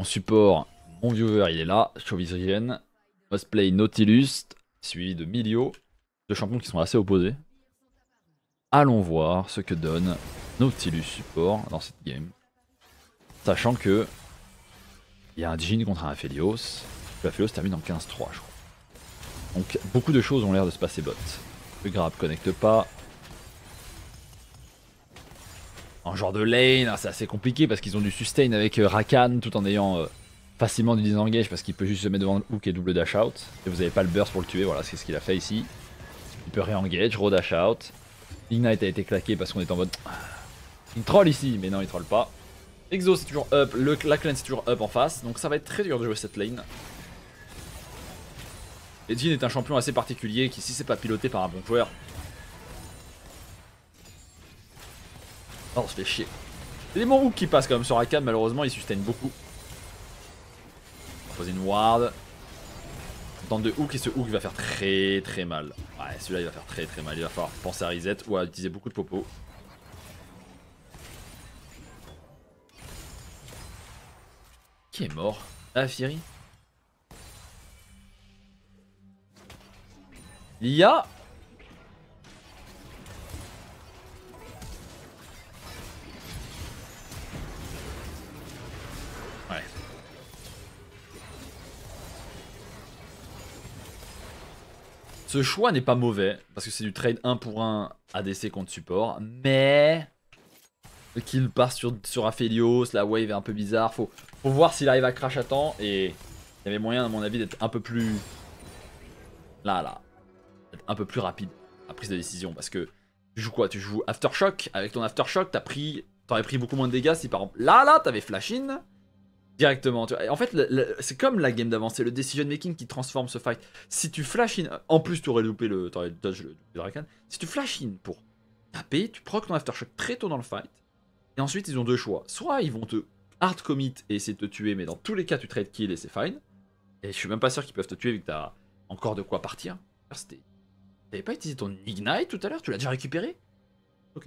Mon support, mon viewer, il est là. Chauvision, must play Nautilus, suivi de Milio. Deux champions qui sont assez opposés. Allons voir ce que donne Nautilus support dans cette game. Sachant que il y a un Jhin contre un Aphelios. Aphelios termine en 15-3, je crois. Donc beaucoup de choses ont l'air de se passer bot. Le grab connecte pas. En genre de lane, c'est assez compliqué parce qu'ils ont du sustain avec Rakan tout en ayant facilement du disengage parce qu'il peut juste se mettre devant le hook et double dash out. Et vous n'avez pas le burst pour le tuer, voilà c'est ce qu'il a fait ici. Il peut re-engage, dash out. Ignite a été claqué parce qu'on est en mode... Il troll ici, mais non il troll pas. Exo c'est toujours up, la clan c'est toujours up en face, donc ça va être très dur de jouer cette lane. Et Jhin est un champion assez particulier qui si c'est pas piloté par un bon joueur... Oh, on se fait chier. C'est des bons hooks qui passent quand même sur Rakan, malheureusement il sustain beaucoup. On va poser une ward. On tente de hook et ce hook va faire très mal. Ouais, celui-là il va faire très mal, il va falloir penser à reset ou à utiliser beaucoup de popo. Qui est mort? Ah, Firi. Il y a... Ouais. Ce choix n'est pas mauvais, parce que c'est du trade 1 pour 1 ADC contre support, mais... Le kill part sur Aphelios, la wave est un peu bizarre, faut voir s'il arrive à crash à temps, et il y avait moyen à mon avis d'être un peu plus... Là, d'être un peu plus rapide à prise de décision, parce que tu joues quoi? Tu joues Aftershock, avec ton Aftershock t'aurais pris beaucoup moins de dégâts si par exemple là t'avais flash in directement. Tu vois. En fait c'est comme la game d'avant, c'est le decision making qui transforme ce fight. Si tu flash in, en plus t'aurais loupé t'aurais dodge le Rakan. Si tu flash in pour taper, tu proc ton Aftershock très tôt dans le fight. Et ensuite, ils ont deux choix. Soit ils vont te hard commit et essayer de te tuer, mais dans tous les cas, tu trade kill et c'est fine. Et je suis même pas sûr qu'ils peuvent te tuer vu que t'as encore de quoi partir. T'avais pas utilisé ton Ignite tout à l'heure? Tu l'as déjà récupéré? Ok.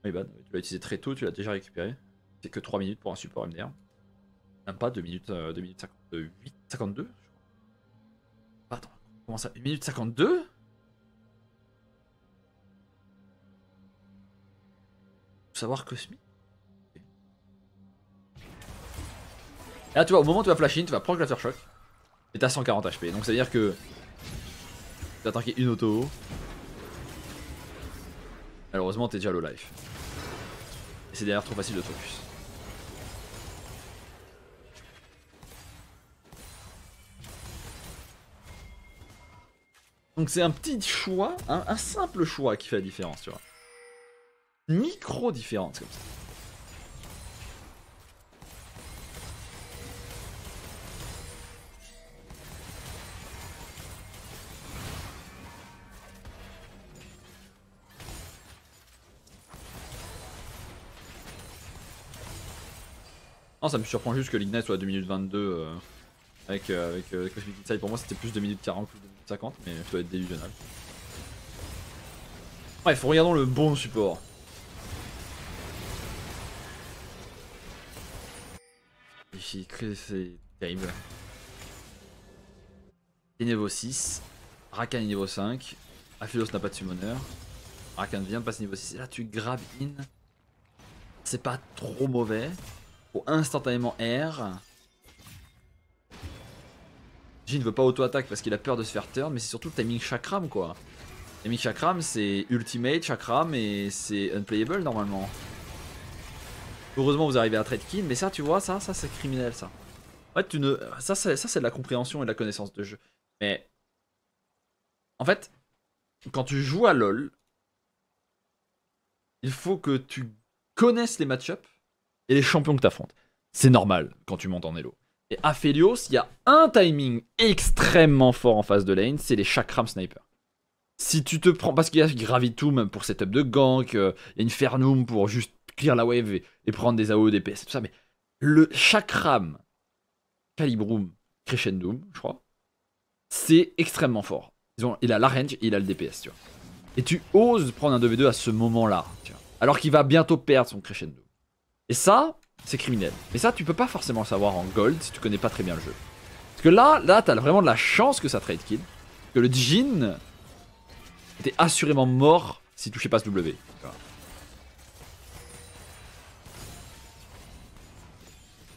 My bad. Tu l'as utilisé très tôt, tu l'as déjà récupéré. C'est que 3 minutes pour un support MDR. Même pas 2 minutes, 2 minutes 58, 52 je crois. Attends, comment ça? 1 minute 52? Savoir Cosmic? Et là tu vois, au moment où tu vas flash in, tu vas proc l'aftershock. Et t'as 140 HP. Donc ça veut dire que tu vas tanker une auto. Malheureusement t'es déjà low life. Et c'est d'ailleurs trop facile de focus. Donc c'est un petit choix, un simple choix qui fait la différence, tu vois. Une micro différence comme ça. Non, ça me surprend juste que l'Ignite soit à 2 minutes 22 avec Cosmic Inside. Pour moi, c'était plus 2 minutes 40 ou 2 minutes 50, mais ça doit être délusionnel. Bref, regardons le bon support. Ici, c'est terrible. Il est niveau 6. Rakan est niveau 5. Aphelios n'a pas de summoner. Rakan vient de passer niveau 6. Et là, tu grab in. C'est pas trop mauvais. Faut instantanément R. Jhin ne veut pas auto-attaque parce qu'il a peur de se faire turn, mais c'est surtout le timing chakram quoi. Timing chakram c'est ultimate chakram et c'est unplayable normalement. Heureusement vous arrivez à trade kill, mais ça tu vois, ça c'est criminel ça. En fait ça c'est de la compréhension et de la connaissance de jeu. Mais en fait, quand tu joues à LoL, il faut que tu connaisses les match-ups et les champions que tu affrontes. C'est normal quand tu montes en elo. Et Aphelios, il y a un timing extrêmement fort en phase de lane, c'est les chakram snipers. Si tu te prends, parce qu'il y a Gravitum pour setup de gank, il y a Infernum pour juste clear la wave et prendre des AO, des PS, tout ça, mais le chakram, Calibrum, Crescendum, je crois, c'est extrêmement fort. Il a la range et il a le DPS, tu vois. Et tu oses prendre un 2v2 à ce moment-là, tu vois. Alors qu'il va bientôt perdre son Crescendo. Et ça, c'est criminel. Mais ça, tu peux pas forcément le savoir en gold si tu connais pas très bien le jeu. Parce que là t'as vraiment de la chance que ça trade kill. Que le Jhin était assurément mort s'il touchait pas ce W. Voilà.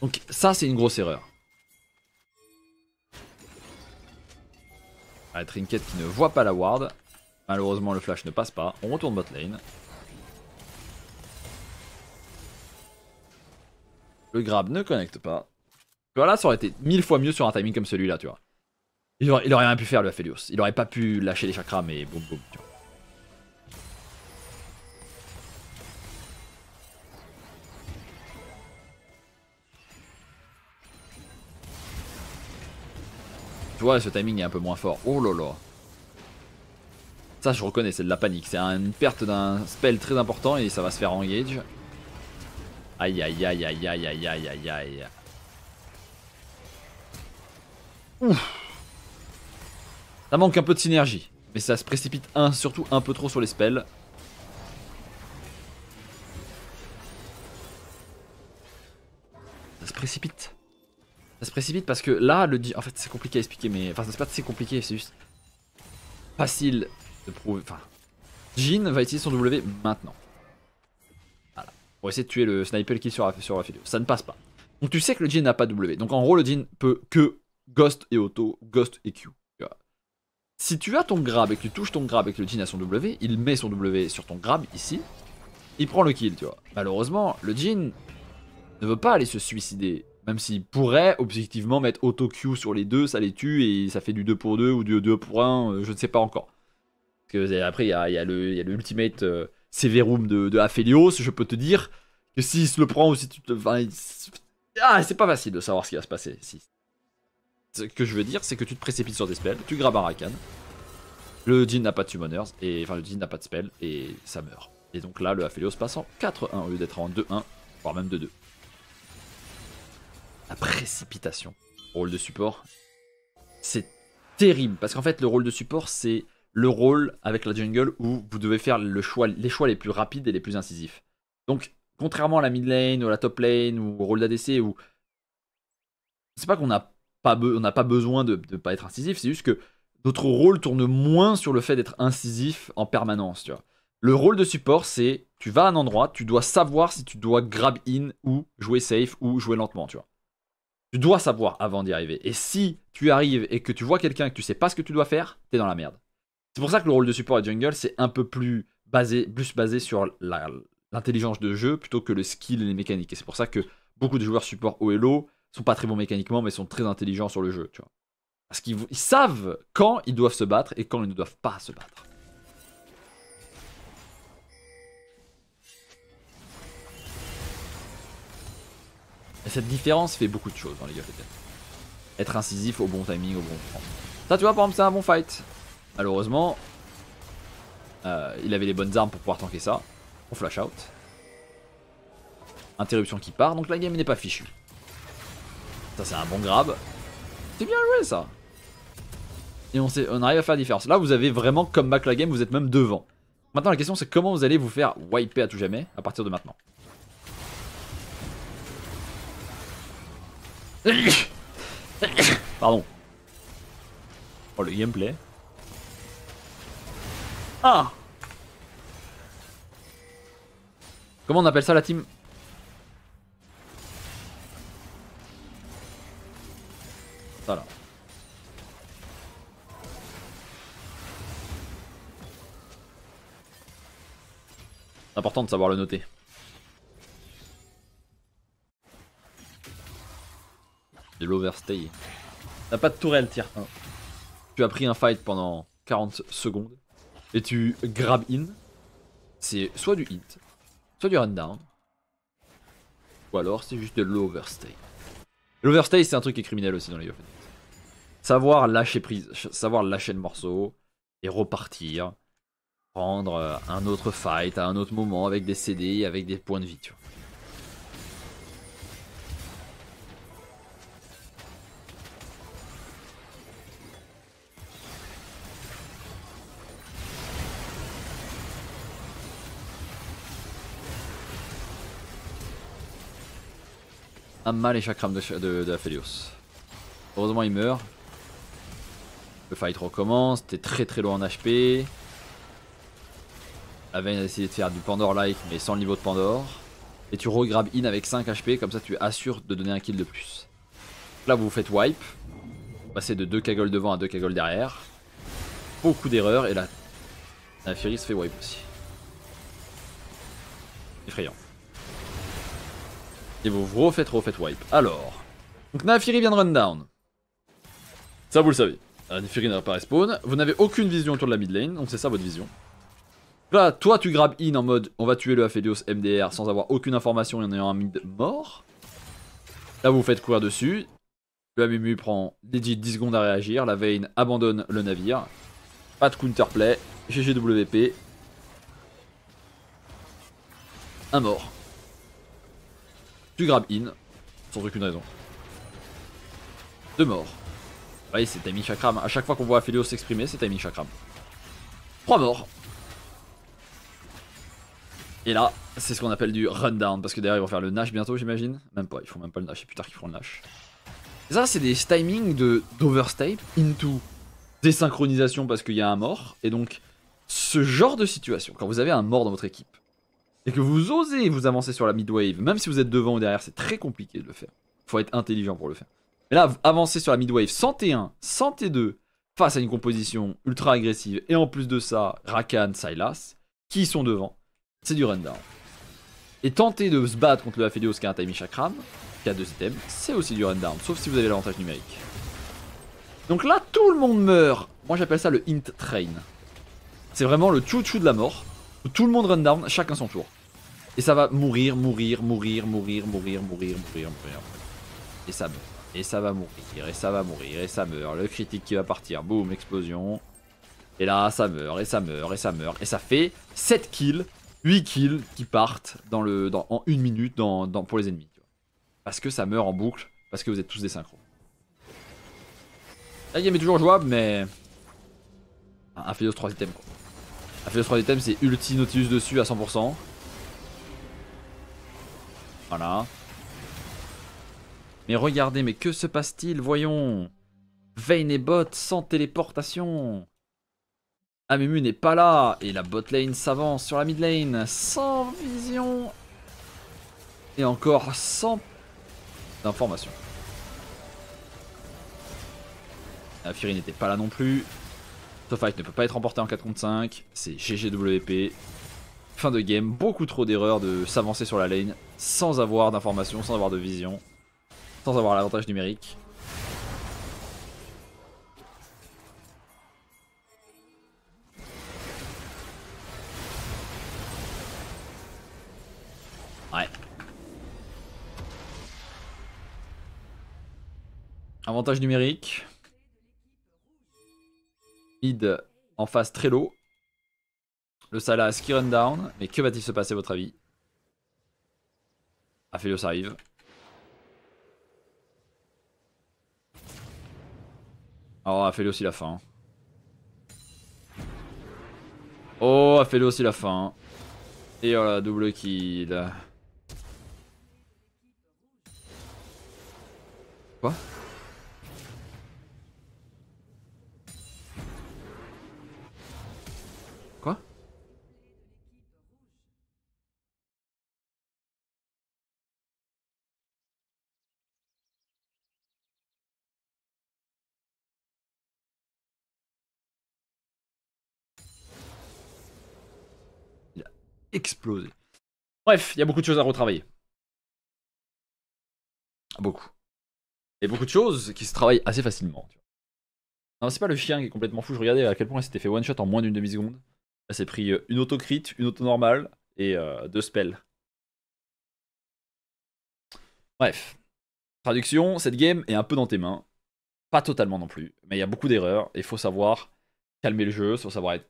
Donc ça, c'est une grosse erreur. Allez, Trinket qui ne voit pas la ward. Malheureusement, le flash ne passe pas. On retourne bot lane. Le grab ne connecte pas. Voilà, ça aurait été 1000 fois mieux sur un timing comme celui-là, tu vois. Il aurait rien pu faire, le Aphelios. Il aurait pas pu lâcher les chakras, mais boum boum, tu vois. Tu vois, ce timing est un peu moins fort. Oh là là. Ça, je reconnais, c'est de la panique. C'est une perte d'un spell très important et ça va se faire engage. Aïe aïe aïe aïe aïe aïe aïe aïe aïe. Ouf. Ça manque un peu de synergie. Mais ça se précipite surtout un peu trop sur les spells. Ça se précipite. Ça se précipite parce que là, en fait, c'est compliqué à expliquer, mais... Enfin, c'est pas assez compliqué, c'est juste... facile de prouver... Enfin... Jhin va utiliser son W maintenant. Voilà. Pour essayer de tuer le sniper kill sur Aphelios. Ça ne passe pas. Donc tu sais que le Jhin n'a pas de W. Donc en gros, le Jhin peut que Ghost et Auto, Ghost et Q. Si tu as ton grab et que tu touches ton grab et que le Jhin a son W, il met son W sur ton grab ici. Il prend le kill, tu vois. Malheureusement, le Jhin ne veut pas aller se suicider. Même s'il pourrait objectivement mettre auto Q sur les deux, ça les tue et ça fait du 2 pour 2 ou du 2 pour 1, je ne sais pas encore. Parce que après il y a le ultimate Severum de Aphelios, je peux te dire que s'il se le prend ou si tu te... Enfin, c'est pas facile de savoir ce qui va se passer. Ce que je veux dire, c'est que tu te précipites sur des spells, tu grabes un Rakan, le Jhin n'a pas de summoners, enfin le Jhin n'a pas de spell et ça meurt. Et donc là le Aphelios passe en 4-1 au lieu d'être en 2-1, voire même 2-2. La précipitation. Rôle de support, c'est terrible. Parce qu'en fait, le rôle de support, c'est le rôle avec la jungle où vous devez faire les choix les plus rapides et les plus incisifs. Donc, contrairement à la mid lane ou à la top lane ou au rôle d'ADC, où c'est pas qu'on n'a pas, besoin de pas être incisif, c'est juste que notre rôle tourne moins sur le fait d'être incisif en permanence, tu vois. Le rôle de support, c'est tu vas à un endroit, tu dois savoir si tu dois grab in ou jouer safe ou jouer lentement, tu vois. Tu dois savoir avant d'y arriver. Et si tu arrives et que tu vois quelqu'un et que tu sais pas ce que tu dois faire, t'es dans la merde. C'est pour ça que le rôle de support et jungle, c'est un peu plus basé sur l'intelligence de jeu plutôt que le skill et les mécaniques. Et c'est pour ça que beaucoup de joueurs support haut et low sont pas très bons mécaniquement, mais sont très intelligents sur le jeu, tu vois. Parce qu'ils savent quand ils doivent se battre et quand ils ne doivent pas se battre. Et cette différence fait beaucoup de choses dans League of Legends. Être incisif au bon timing, au bon moment. Ça, tu vois, par exemple, c'est un bon fight. Malheureusement, il avait les bonnes armes pour pouvoir tanker ça. On flash out. Interruption qui part, donc la game n'est pas fichue. Ça, c'est un bon grab. C'est bien joué, ça. Et on arrive à faire la différence. Là, vous avez vraiment comeback la game, vous êtes même devant. Maintenant, la question, c'est comment vous allez vous faire wiper à tout jamais à partir de maintenant. Pardon. Oh, le gameplay. Ah! Comment on appelle ça, la team? Ça là. C'est important de savoir le noter. De l'overstay. T'as pas de tourelle tier 1. Tu as pris un fight pendant 40 secondes et tu grab in. C'est soit du hit, soit du run down, ou alors c'est juste de l'overstay. L'overstay, c'est un truc qui est criminel aussi dans les League of Legends. Savoir lâcher prise, savoir lâcher le morceau et repartir, prendre un autre fight à un autre moment avec des CD, avec des points de vie, tu vois. Amma les chakrams de Aphelios. Heureusement il meurt. Le fight recommence, t'es très loin en HP. La Vayne a essayé de faire du Pandore-like mais sans le niveau de Pandore. Et tu regrabes in avec 5 HP, comme ça tu assures de donner un kill de plus. Là vous faites wipe. Vous passez de 2 cagoles devant à 2 cagoles derrière. Beaucoup d'erreurs et là la Fury se fait wipe aussi. Effrayant. Et vous refaites wipe. Alors. Donc Naafiri vient de run down. Ça vous le savez. Naafiri n'a pas respawn. Vous n'avez aucune vision autour de la mid lane, donc c'est ça votre vision. Là, toi tu grabes in en mode on va tuer le Aphelios MDR sans avoir aucune information et en ayant un mid mort. Là vous faites courir dessus. Le Amumu prend legit 10 secondes à réagir. La Vayne abandonne le navire. Pas de counterplay. GGWP. Un mort. Tu grabes in. Sans aucune raison. 2 morts. Vous voyez, c'est timing chakram. A chaque fois qu'on voit Aphelios s'exprimer, c'est timing chakram. 3 morts. Et là, c'est ce qu'on appelle du rundown. Parce que derrière, ils vont faire le Nash bientôt, j'imagine. Même pas, ils font même pas le Nash. C'est plus tard qu'ils feront le Nash. Et ça, c'est des timings d'overstep into désynchronisation parce qu'il y a un mort. Et donc, ce genre de situation, quand vous avez un mort dans votre équipe, et que vous osez vous avancer sur la mid-wave, même si vous êtes devant ou derrière, c'est très compliqué de le faire. Faut être intelligent pour le faire. Mais là, avancer sur la mid-wave sans T1, sans T2, face à une composition ultra agressive, et en plus de ça, Rakan, Sylas, qui sont devant, c'est du rundown. Et tenter de se battre contre le Aphelios qui a un timing chakram, qui a 2 items, c'est aussi du rundown, sauf si vous avez l'avantage numérique. Donc là, tout le monde meurt. Moi j'appelle ça le int train. C'est vraiment le chou-chou de la mort, où tout le monde rundown, chacun son tour. Et ça va mourir. Et ça meurt. Et ça va mourir, et ça va mourir, et ça meurt. Le critique qui va partir, boum, explosion. Et là, ça meurt, et ça meurt, et ça meurt. Et ça fait 7 kills, 8 kills qui partent en 1 minute pour les ennemis. Tu vois. Parce que ça meurt en boucle, parce que vous êtes tous des synchros. La game est toujours jouable, mais... Aphelios 3 items quoi. Aphelios 3 items, c'est ulti Nautilus dessus à 100%. Voilà. Mais regardez, mais que se passe-t-il? Voyons. Vayne et bot sans téléportation. Amumu n'est pas là. Et la bot lane s'avance sur la mid lane. Sans vision. Et encore sans d'information. La Fury n'était pas là non plus. Ce fight ne peut pas être remporté en 4 contre 5. C'est GGWP. Fin de game. Beaucoup trop d'erreurs de s'avancer sur la lane sans avoir d'information, sans avoir de vision. Sans avoir l'avantage numérique. Ouais. Avantage numérique. Mid en face très low. Le Sylas qui run down. Mais que va-t-il se passer à votre avis? Aphelios arrive. Oh, Aphelios il a faim. Oh, Aphelios il a faim. Et voilà, double kill. Quoi? Quoi? Il a explosé. Bref, il y a beaucoup de choses à retravailler. Beaucoup. Et beaucoup de choses qui se travaillent assez facilement. Non, c'est pas le chien qui est complètement fou. Je regardais à quel point il s'était fait one shot en moins d'une demi-seconde. Elle s'est pris une auto-crit, une auto-normale et 2 spells. Bref. Traduction, cette game est un peu dans tes mains. Pas totalement non plus. Mais il y a beaucoup d'erreurs et il faut savoir calmer le jeu. Il faut savoir être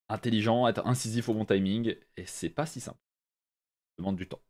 intelligent, être incisif au bon timing. Et c'est pas si simple. Ça demande du temps.